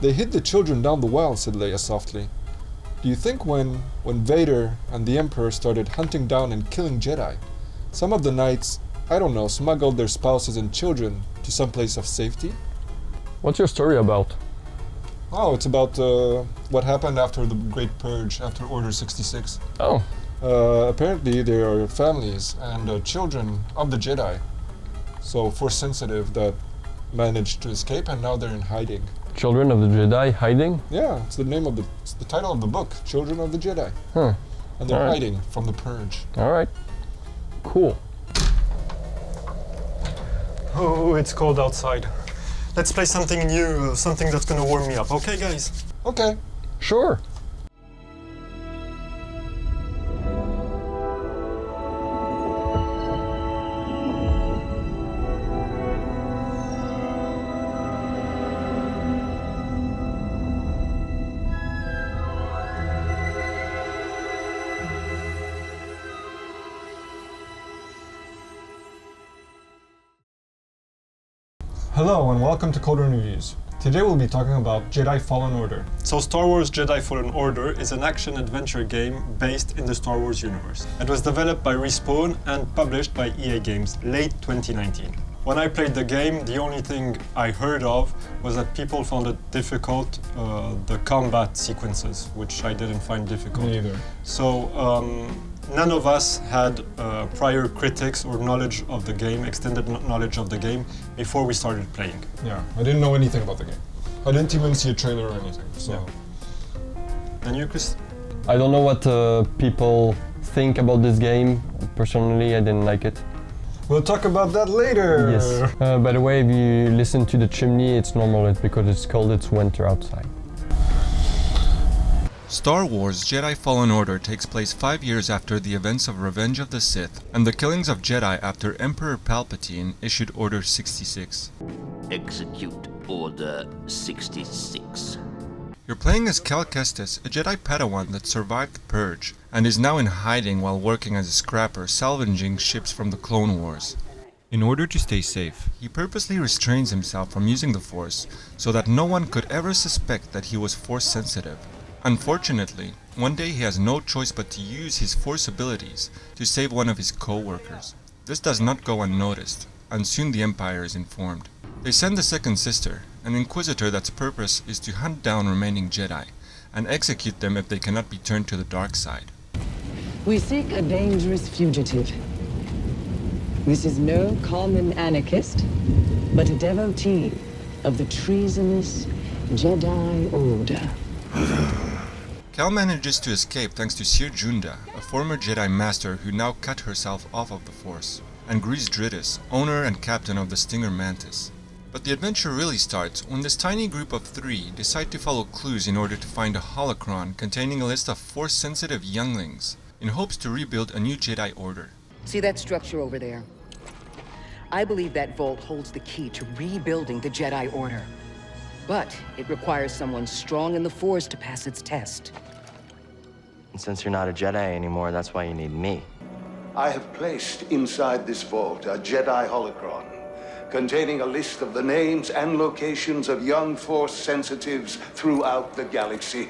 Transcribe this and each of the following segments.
They hid the children down the well, said Leia softly. Do you think when Vader and the Emperor started hunting down and killing Jedi, some of the knights, I don't know, smuggled their spouses and children to some place of safety? What's your story about? Oh, it's about what happened after the Great Purge, after Order 66. Oh. Apparently there are families and children of the Jedi, so Force sensitive, that managed to escape, and now they're in hiding. Children of the Jedi hiding? Yeah, it's the title of the book, Children of the Jedi. Huh. And they're hiding from the Purge. Alright. Cool. Oh, it's cold outside. Let's play something new, something that's gonna warm me up, okay guys? Okay. Sure. Hello and welcome to Coldwind Reviews. Today we'll be talking about Jedi Fallen Order. So Star Wars Jedi Fallen Order is an action-adventure game based in the Star Wars universe. It was developed by Respawn and published by EA Games late 2019. When I played the game, the only thing I heard of was that people found it difficult, the combat sequences, which I didn't find difficult. Me either. So none of us had prior critics or knowledge of the game, extended knowledge of the game, before we started playing. Yeah, I didn't know anything about the game. I didn't even see a trailer or anything, so... Yeah. And you, Chris? I don't know what people think about this game. Personally, I didn't like it. We'll talk about that later! Yes. By the way, if you listen to the chimney, it's normal. It's because it's cold, it's winter outside. Star Wars Jedi Fallen Order takes place 5 years after the events of Revenge of the Sith and the killings of Jedi after Emperor Palpatine issued Order 66. Execute Order 66. You're playing as Cal Kestis, a Jedi Padawan that survived the Purge and is now in hiding while working as a scrapper salvaging ships from the Clone Wars. In order to stay safe, he purposely restrains himself from using the Force so that no one could ever suspect that he was Force sensitive. Unfortunately, one day he has no choice but to use his Force abilities to save one of his co-workers. This does not go unnoticed, and soon the Empire is informed. They send the second sister, an Inquisitor that's purpose is to hunt down remaining Jedi, and execute them if they cannot be turned to the dark side. We seek a dangerous fugitive. This is no common anarchist, but a devotee of the treasonous Jedi Order. Cal manages to escape thanks to Sir Junda, a former Jedi Master who now cut herself off of the Force, and Grease Dritus, owner and captain of the Stinger Mantis. But the adventure really starts when this tiny group of 3 decide to follow clues in order to find a holocron containing a list of Force-sensitive younglings, in hopes to rebuild a new Jedi Order. See that structure over there? I believe that vault holds the key to rebuilding the Jedi Order. But it requires someone strong in the Force to pass its test. And since you're not a Jedi anymore, that's why you need me. I have placed inside this vault a Jedi holocron containing a list of the names and locations of young Force sensitives throughout the galaxy.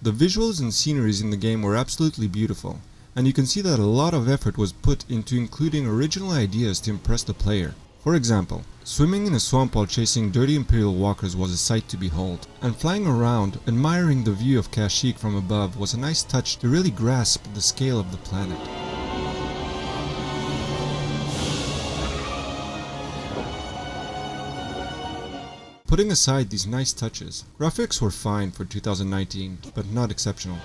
The visuals and sceneries in the game were absolutely beautiful, and you can see that a lot of effort was put into including original ideas to impress the player. For example, swimming in a swamp while chasing dirty Imperial walkers was a sight to behold, and flying around, admiring the view of Kashyyyk from above was a nice touch to really grasp the scale of the planet. Putting aside these nice touches, graphics were fine for 2019, but not exceptional.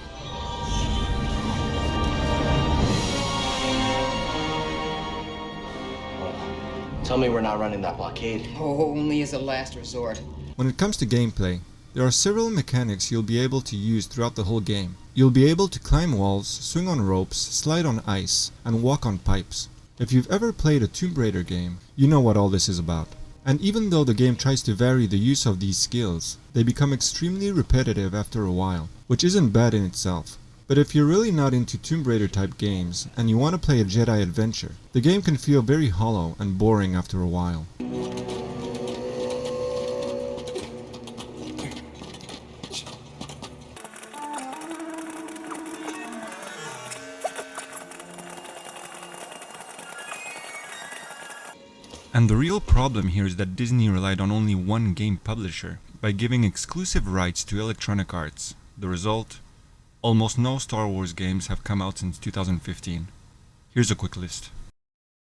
Tell me we're not running that blockade. Oh, only as a last resort. When it comes to gameplay, there are several mechanics you'll be able to use throughout the whole game. You'll be able to climb walls, swing on ropes, slide on ice, and walk on pipes. If you've ever played a Tomb Raider game, you know what all this is about. And even though the game tries to vary the use of these skills, they become extremely repetitive after a while, which isn't bad in itself. But if you're really not into Tomb Raider type games and you want to play a Jedi adventure, the game can feel very hollow and boring after a while. And the real problem here is that Disney relied on only one game publisher by giving exclusive rights to Electronic Arts. The result? Almost no Star Wars games have come out since 2015. Here's a quick list.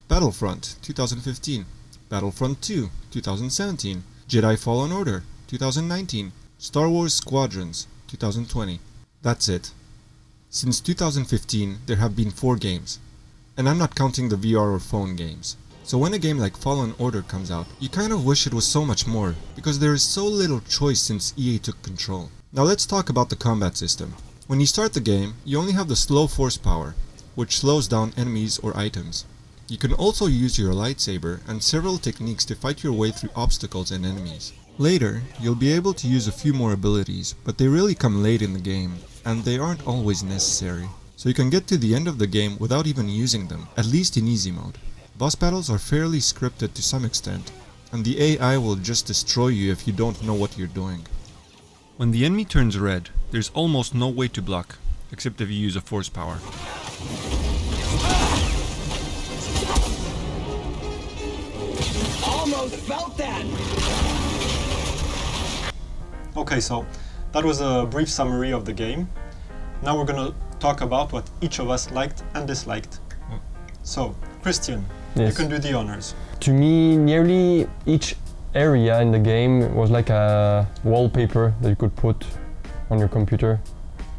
Battlefront, 2015. Battlefront 2, 2017. Jedi Fallen Order, 2019. Star Wars Squadrons, 2020. That's it. Since 2015, there have been 4 games. And I'm not counting the VR or phone games. So when a game like Fallen Order comes out, you kind of wish it was so much more, because there is so little choice since EA took control. Now let's talk about the combat system. When you start the game, you only have the slow force power, which slows down enemies or items. You can also use your lightsaber and several techniques to fight your way through obstacles and enemies. Later, you'll be able to use a few more abilities, but they really come late in the game, and they aren't always necessary. So you can get to the end of the game without even using them, at least in easy mode. Boss battles are fairly scripted to some extent, and the AI will just destroy you if you don't know what you're doing. When the enemy turns red, there's almost no way to block, except if you use a force power. Almost felt that! Okay, so that was a brief summary of the game. Now we're gonna talk about what each of us liked and disliked. So, Christian, Yes. you can do the honors. To me, nearly each area in the game was like a wallpaper that you could put on your computer.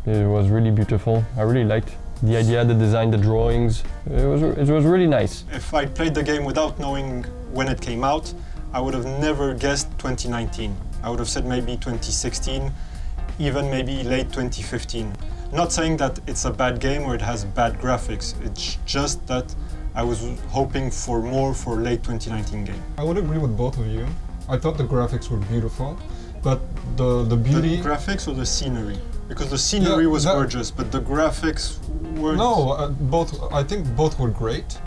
It was really beautiful. I really liked the idea, the design, the drawings. It was really nice. If I played the game without knowing when it came out, I would have never guessed 2019. I would have said maybe 2016, even maybe late 2015. Not saying that it's a bad game or it has bad graphics, it's just that I was hoping for more for late 2019 game. I would agree with both of you. I thought the graphics were beautiful, but the beauty... The graphics or the scenery? Because the scenery was gorgeous, but the graphics weren't... No, both. I think both were great,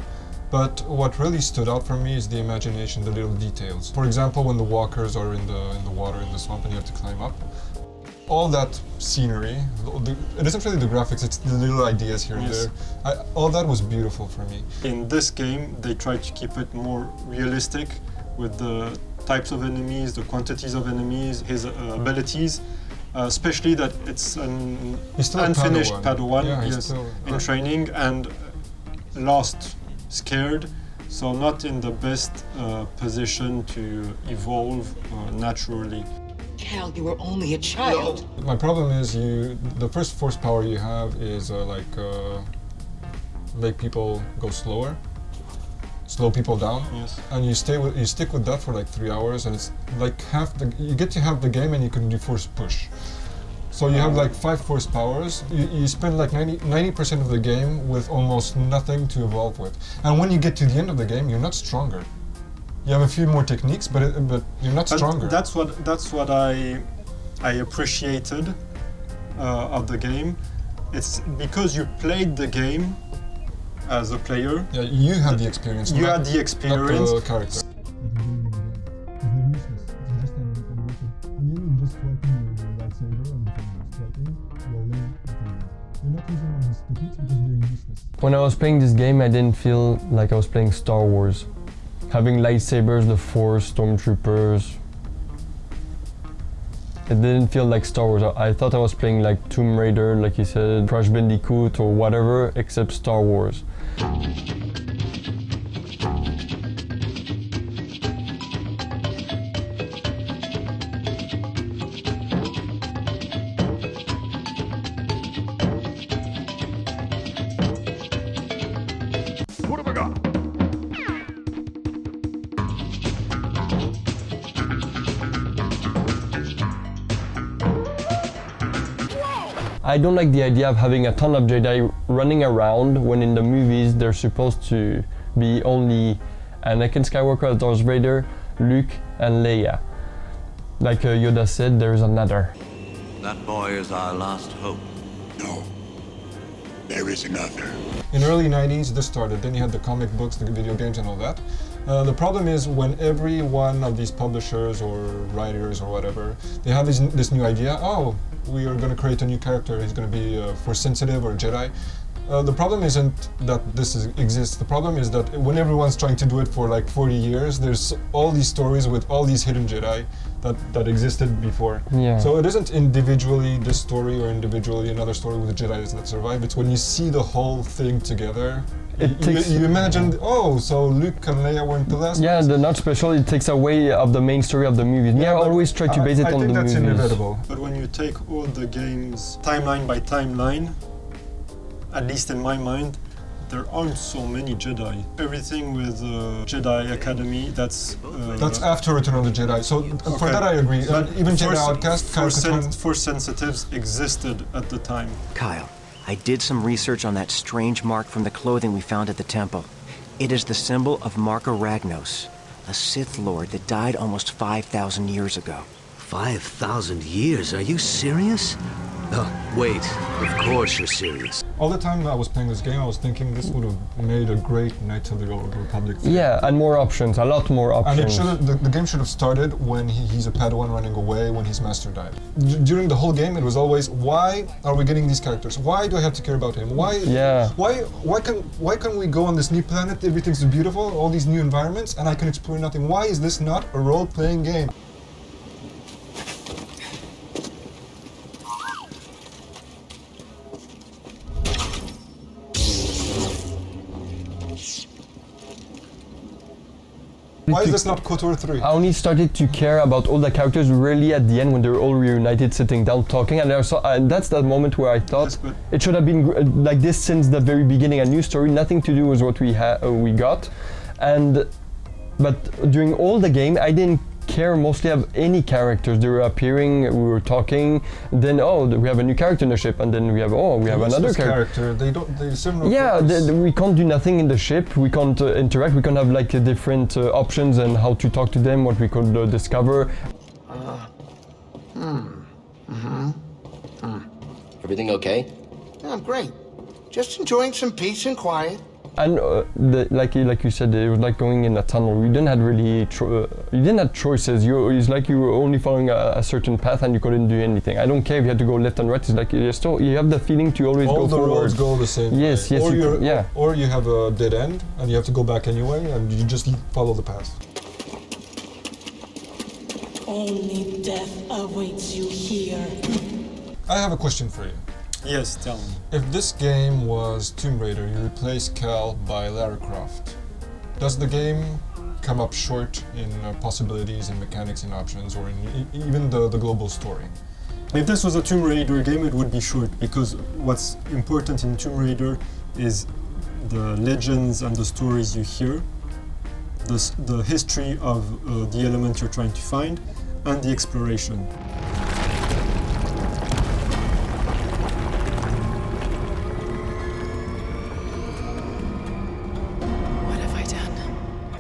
but what really stood out for me is the imagination, the little details. For example, when the walkers are in the water, in the swamp, and you have to climb up. All that scenery, it isn't really the graphics, it's the little ideas here and there. All that was beautiful for me. In this game, they tried to keep it more realistic with the types of enemies, the quantities of enemies, his abilities, especially that it's an unfinished Padawan, in training and lost, scared, so not in the best position to evolve naturally. Cal, you were only a child. My problem is the first force power you have is make people go slower, slow people down. Yes. And you stick with that for like 3 hours, and it's like you get to have the game and you can do force push. So you have like 5 force powers. You spend like 90% of the game with almost nothing to evolve with. And when you get to the end of the game, you're not stronger. You have a few more techniques, but you're not stronger. That's what I appreciated of the game. It's because you played the game as a player. Yeah, you had the experience. You had the experience. Not the character. When I was playing this game, I didn't feel like I was playing Star Wars. Having lightsabers, the Force, stormtroopers. It didn't feel like Star Wars. I thought I was playing like Tomb Raider, like you said, Crash Bandicoot or whatever, except Star Wars. What have I got? I don't like the idea of having a ton of Jedi running around when in the movies they're supposed to be only Anakin Skywalker, Darth Vader, Luke, and Leia. Like Yoda said, there's another. That boy is our last hope. No. there is another. In early 90s, this started. Then you had the comic books, the video games, and all that. The problem is when every one of these publishers or writers or whatever, they have this new idea. Oh, we are going to create a new character. He's going to be Force sensitive or a Jedi. The problem isn't that this exists. The problem is that when everyone's trying to do it for like 40 years, there's all these stories with all these hidden Jedi that existed before. Yeah. So it isn't individually this story or individually another story with the Jedi that survive. It's when you see the whole thing together. You imagine, oh, so Luke and Leia weren't the last Yeah, ones? the not special, it takes away of the main story of the movies. Yeah, but always try to base it I on think the that's movies. inevitable. But when you take all the games timeline by timeline, at least in my mind, there aren't so many Jedi. Everything with Jedi Academy, that's That's after Return of the Jedi. So for that I agree. But Even Jedi Force- Outcast, Force sensitives existed at the time. Kyle, I did some research on that strange mark from the clothing we found at the temple. It is the symbol of Marka Ragnos, a Sith Lord that died almost 5,000 years ago. 5,000 years? Are you serious? Oh, wait. Of course you're serious. all the time I was playing this game, I was thinking this would have made a great Knights of the Old Republic thing. Yeah, and more options, a lot more options. And it should the game should have started when he's a Padawan running away when his master died. During the whole game, it was always, why are we getting these characters? Why do I have to care about him? Why can we go on this new planet? Everything's beautiful, all these new environments, and I can explore nothing. Why is this not a role-playing game? Why is this not KOTOR 3? I only started to care about all the characters really at the end when they were all reunited, sitting down, talking, and that's that moment where I thought it should have been like this since the very beginning, a new story, nothing to do with what we got, but during all the game I didn't care mostly of any characters. They were appearing, we were talking, then we have a new character in the ship, and then we have another character. They serve no purpose. We can't do nothing in the ship, we can't interact, we can't have like different options and how to talk to them, what we could discover. Everything okay? Yeah, I'm great. Just enjoying some peace and quiet. And like you said, it was like going in a tunnel. You didn't have really, you didn't have choices. It's like you were only following a certain path and you couldn't do anything. I don't care if you had to go left and right. It's like you have the feeling to always go forward. All the roads go the same way. Yes, or you have a dead end and you have to go back anyway, and you just follow the path. Only death awaits you here. I have a question for you. Yes, tell me. If this game was Tomb Raider, you replace Cal by Lara Croft, does the game come up short in possibilities and mechanics and options, or in even the global story? If this was a Tomb Raider game, it would be short, because what's important in Tomb Raider is the legends and the stories you hear, the history of the element you're trying to find, and the exploration.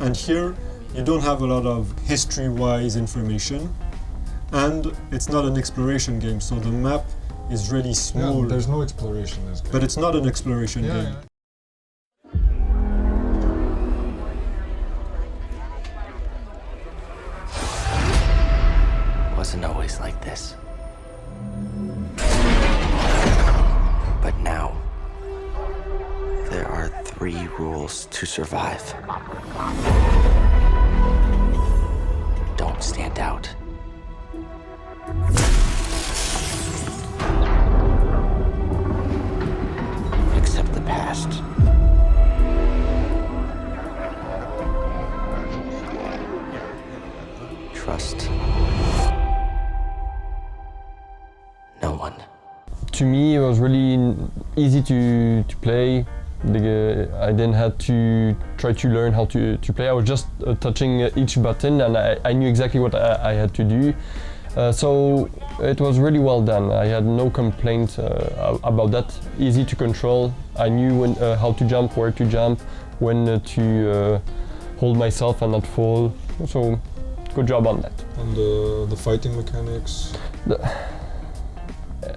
And here, you don't have a lot of history-wise information, and it's not an exploration game, so the map is really small. Yeah, there's no exploration in this game. But it's not an exploration game. Wasn't always like this. But now, there are 3 rules to survive. Don't stand out. Accept the past. Trust no one. To me, it was really easy to play. I didn't have to try to learn how to play. I was just touching each button, and I knew exactly what I had to do. So it was really well done. I had no complaints about that. Easy to control. I knew how to jump, where to jump, when to hold myself and not fall. So good job on that. And the fighting mechanics?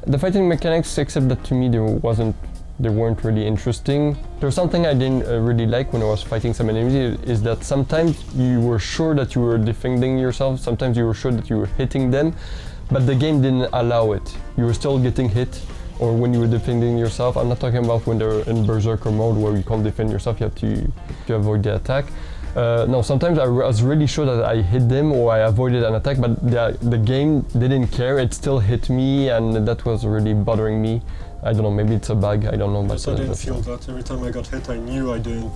The fighting mechanics, except that to me there wasn't They weren't really interesting. There's something I didn't really like when I was fighting some enemies is that sometimes you were sure that you were defending yourself, sometimes you were sure that you were hitting them, but the game didn't allow it. You were still getting hit, or when you were defending yourself. I'm not talking about when they're in Berserker mode where you can't defend yourself, you have to avoid the attack. No, sometimes I was really sure that I hit them or I avoided an attack, but the game didn't care, it still hit me, and that was really bothering me. I don't know, maybe it's a bug, I don't know. But I didn't feel that. Every time I got hit, I knew I didn't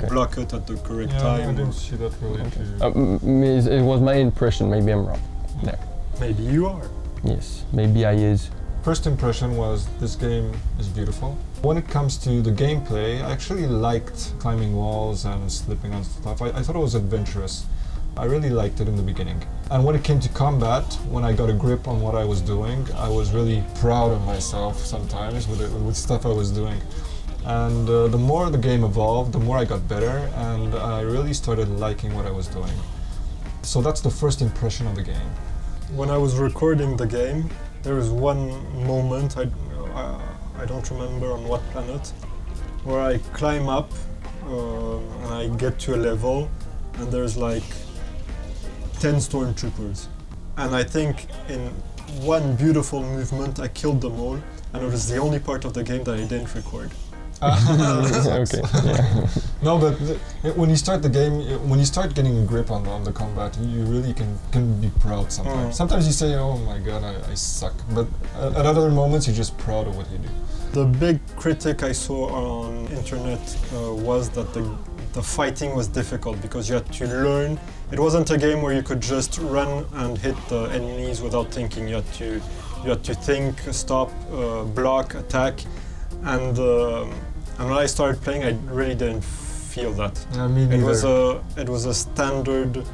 block it at the correct Yeah, time. I didn't see that really. It was my impression, maybe I'm wrong. There. Maybe you are. Yes, maybe I is. First impression was this game is beautiful. When it comes to the gameplay, I actually liked climbing walls and slipping on stuff. I thought it was adventurous. I really liked it in the beginning. And when it came to combat, when I got a grip on what I was doing, I was really proud of myself sometimes with stuff I was doing. And the more the game evolved, the more I got better, and I really started liking what I was doing. So that's the first impression of the game. When I was recording the game, there was one moment, I don't remember on what planet, where I climb up and I get to a level and there's like 10 stormtroopers. And I think in one beautiful movement I killed them all, and it was the only part of the game that I didn't record. Okay. Yeah. No, but when you start the game, when you start getting a grip on the combat, you really can be proud sometimes. Sometimes you say, oh my god, I suck. But at other moments, you're just proud of what you do. The big critic I saw on internet was that the fighting was difficult because you had to learn. It wasn't a game where you could just run and hit the enemies without thinking. You had to think, stop, block, attack. And when I started playing, I really didn't feel that. Yeah, me neither. It was a standard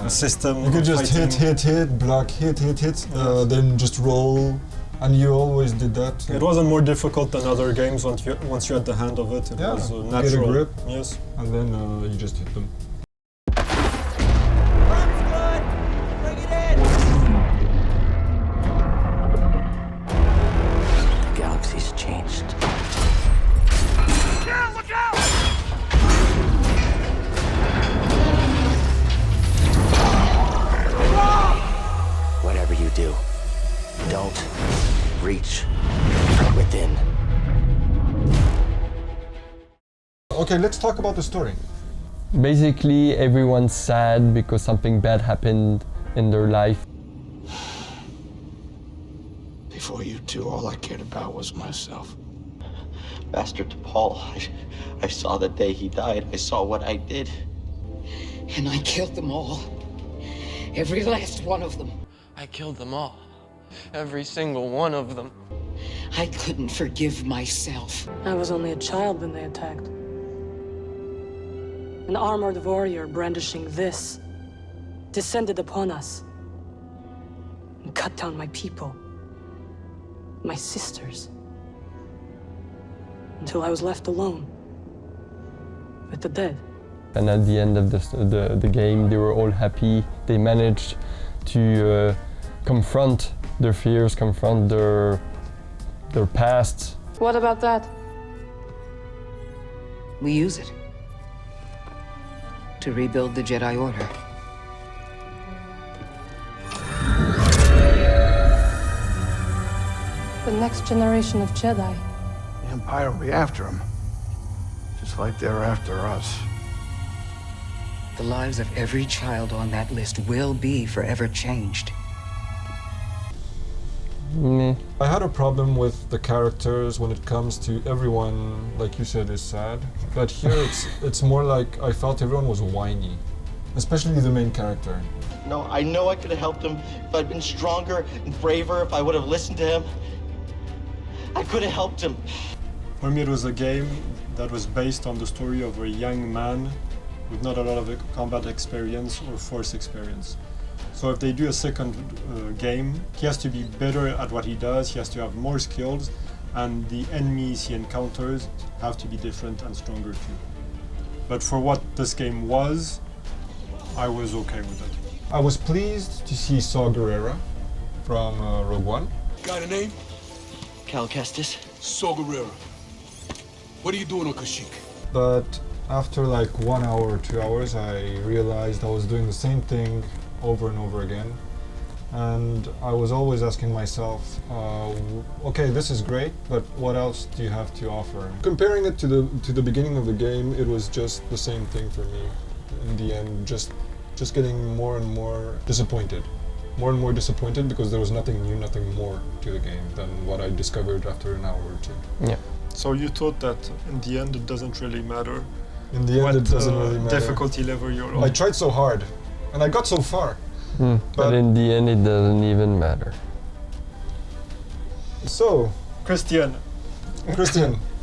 system. You could just hit, block, hit, then just roll, and you always did that. It wasn't more difficult than other games once you had the hand of it. It was natural. Get a grip, yes, and then you just hit them. Don't reach within. Okay, let's talk about the story. Basically, everyone's sad because something bad happened in their life. Before you two, all I cared about was myself. Bastard Paul, I saw the day he died. I saw what I did. And I killed them all. Every last one of them. I killed them all. Every single one of them. I couldn't forgive myself. I was only a child when they attacked. An armored warrior brandishing this descended upon us and cut down my people, my sisters, until I was left alone with the dead. And at the end of the game, they were all happy. They managed to confront their fears, confront their past. What about that? We use it to rebuild the Jedi Order. The next generation of Jedi. The Empire will be after him, just like they're after us. The lives of every child on that list will be forever changed. I had a problem with the characters when it comes to everyone, like you said, is sad. But here it's more like I felt everyone was whiny, especially the main character. No, I know I could have helped him if I'd been stronger and braver, if I would have listened to him. I could have helped him. For me, it was a game that was based on the story of a young man with not a lot of combat experience or force experience. So if they do a second game, he has to be better at what he does, he has to have more skills, and the enemies he encounters have to be different and stronger too. But for what this game was, I was okay with it. I was pleased to see Saw Gerrera from Rogue One. Got a name? Cal Kestis. Saw Gerrera. What are you doing on Kashyyyk? But after like 1 hour or 2 hours, I realized I was doing the same thing over and over again. And I was always asking myself, okay, this is great, but what else do you have to offer? Comparing it to the beginning of the game, it was just the same thing for me. In the end, just getting more and more disappointed. More and more disappointed because there was nothing new, nothing more to the game than what I discovered after an hour or two. Yeah. So you thought that in the end it doesn't really matter? In the end, it doesn't really matter. Difficulty level you're on? I tried so hard, and I got so far. But in the end, it doesn't even matter. So, Christian,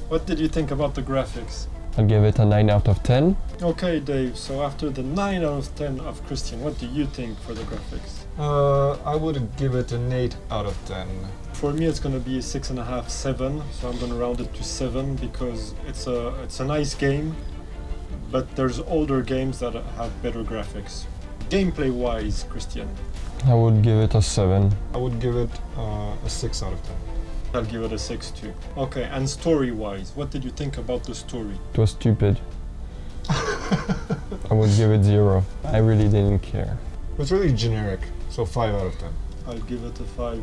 what did you think about the graphics? I'll give it a 9 out of 10. Okay, Dave, so after the 9 out of 10 of Christian, what do you think for the graphics? I would give it an 8 out of 10. For me, it's gonna be a 6.5, 7, so I'm gonna round it to 7 because it's a nice game, but there's older games that have better graphics. Gameplay-wise, Christian? I would give it a 7. I would give it a 6 out of 10. I'll give it a 6 too. Okay, and story-wise, what did you think about the story? It was stupid. I would give it 0. I really didn't care. It was really generic, so 5 out of 10. I'll give it a 5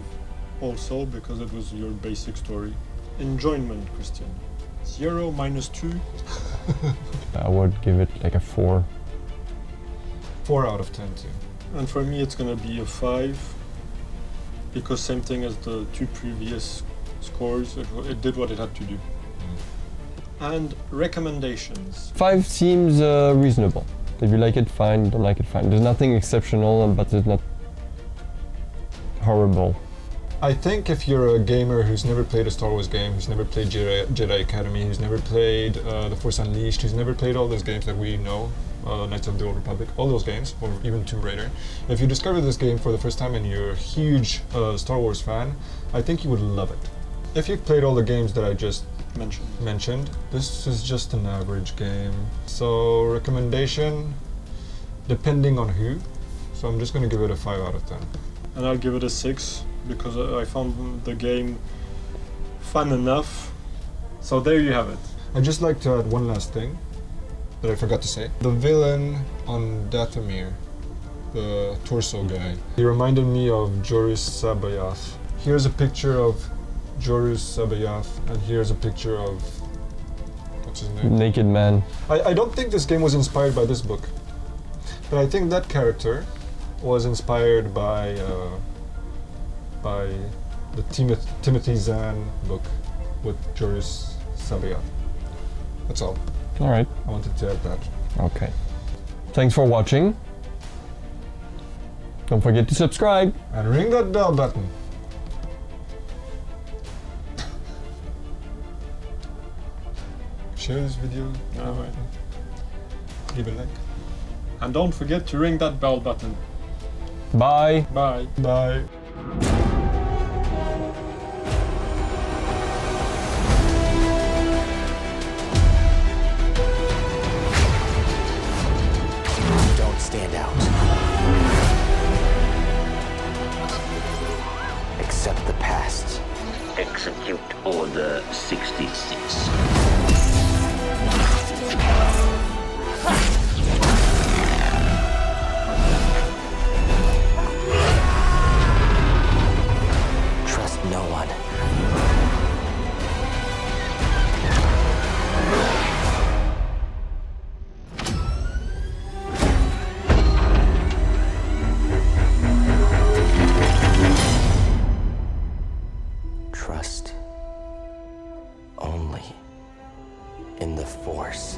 also because it was your basic story. Enjoyment, Christian? 0, -2? I would give it like a 4. 4 out of 10 too. And for me it's gonna be a 5 because same thing as the 2 previous scores, it did what it had to do. And recommendations? 5 seems reasonable. If you like it, fine. Don't like it, fine. There's nothing exceptional, but it's not horrible. I think if you're a gamer who's never played a Star Wars game, who's never played Jedi Academy, who's never played The Force Unleashed, who's never played all those games that we know, Knights of the Old Republic, all those games, or even Tomb Raider, if you discover this game for the first time and you're a huge Star Wars fan, I think you would love it. If you've played all the games that I just mentioned, this is just an average game. So recommendation, depending on who. So I'm just going to give it a 5 out of 10. And I'll give it a 6 because I found the game fun enough. So there you have it. I'd just like to add one last thing that I forgot to say. The villain on Dathomir, the torso guy, he reminded me of Joruus C'baoth. Here's a picture of Joruus C'baoth, and here's a picture of, what's his name? Naked Man. I don't think this game was inspired by this book, but I think that character was inspired by the Timothy Zahn book with Joruus C'baoth. That's all. All right. I wanted to add that. Okay. Thanks for watching. Don't forget to subscribe. And ring that bell button. Share this video. Alright. Leave a like. And don't forget to ring that bell button. Bye. Bye. Bye. Don't stand out. Accept the past. Execute Order 66. Trust no one. Trust only in the Force.